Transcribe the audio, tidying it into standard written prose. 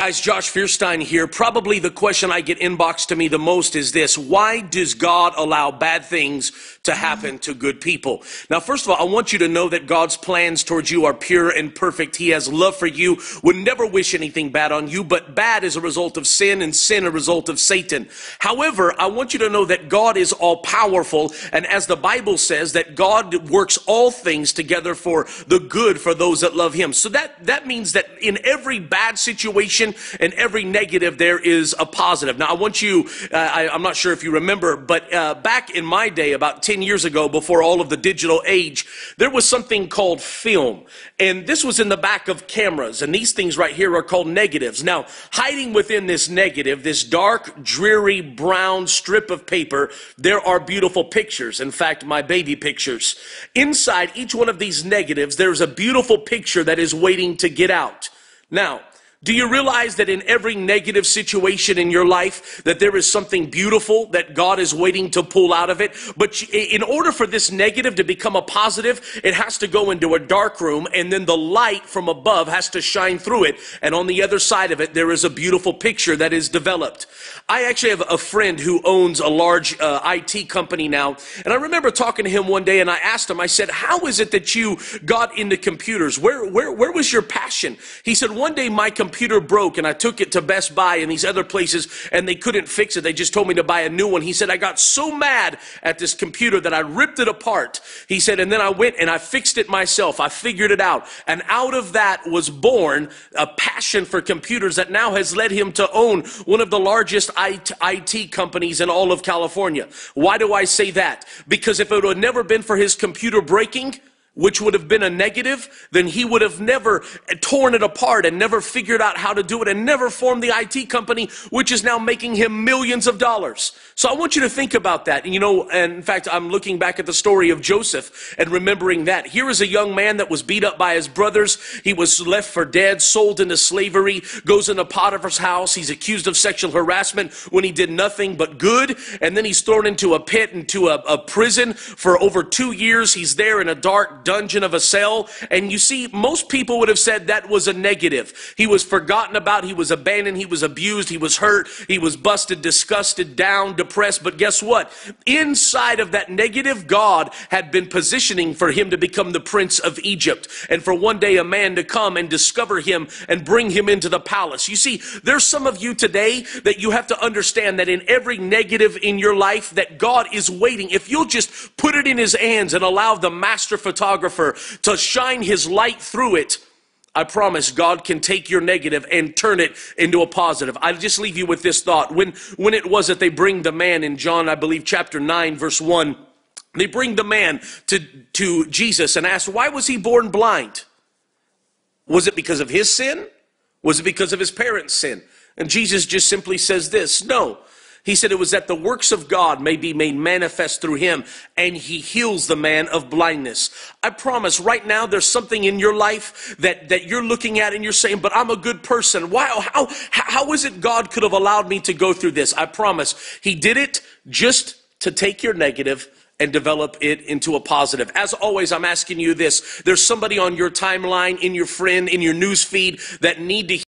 guys, Josh Fierstein here. Probably the question I get inboxed to me the most is this: why does God allow bad things to happen to good people? Now, first of all, I want you to know that God's plans towards you are pure and perfect. He has love for you, would never wish anything bad on you, but bad is a result of sin, and sin a result of Satan. However, I want you to know that God is all powerful, and as the Bible says, that God works all things together for the good for those that love him. So that means that in every bad situation and every negative, there is a positive. Now, I want you, I'm not sure if you remember, but back in my day, about 10 years ago, before all of the digital age, there was something called film. And this was in the back of cameras. And these things right here are called negatives. Now, hiding within this negative, this dark, dreary, brown strip of paper, there are beautiful pictures. In fact, my baby pictures. Inside each one of these negatives, there's a beautiful picture that is waiting to get out. Now, do you realize that in every negative situation in your life that there is something beautiful that God is waiting to pull out of it? But in order for this negative to become a positive, it has to go into a dark room, and then the light from above has to shine through it. And on the other side of it, there is a beautiful picture that is developed. I actually have a friend who owns a large IT company now. And I remember talking to him one day, and I asked him, I said, how is it that you got into computers? Where was your passion? He said, one day my computer broke, and I took it to Best Buy and these other places, and they couldn't fix it. They just told me to buy a new one. He said, I got so mad at this computer that I ripped it apart. He said, and then I went and I fixed it myself. I figured it out. And out of that was born a passion for computers that now has led him to own one of the largest IT companies in all of California. Why do I say that? Because if it would have never been for his computer breaking, which would have been a negative, then he would have never torn it apart and never figured out how to do it and never formed the IT company, which is now making him millions of dollars. So I want you to think about that. You know, and in fact, I'm looking back at the story of Joseph and remembering that. Here is a young man that was beat up by his brothers. He was left for dead, sold into slavery, goes into Potiphar's house. He's accused of sexual harassment when he did nothing but good. And then he's thrown into a pit, into a prison for over 2 years. He's there in a dark dungeon of a cell. And you see, most people would have said that was a negative. He was forgotten about. He was abandoned. He was abused. He was hurt. He was busted, disgusted, down, depressed. But guess what? Inside of that negative, God had been positioning for him to become the prince of Egypt. And for one day a man to come and discover him and bring him into the palace. You see, there's some of you today that you have to understand that in every negative in your life that God is waiting. If you'll just put it in his hands and allow the master photographer to shine his light through it, I promise God can take your negative and turn it into a positive. I'll just leave you with this thought. When it was that they bring the man in John, I believe, chapter 9, verse 1, they bring the man to Jesus and ask, why was he born blind? Was it because of his sin? Was it because of his parents' sin? And Jesus just simply says this, no. He said it was that the works of God may be made manifest through him, and he heals the man of blindness. I promise right now there's something in your life that you're looking at and you're saying, but I'm a good person. Why? How is it God could have allowed me to go through this? I promise he did it just to take your negative and develop it into a positive. As always, I'm asking you this. There's somebody on your timeline, in your friend, in your news feed that need to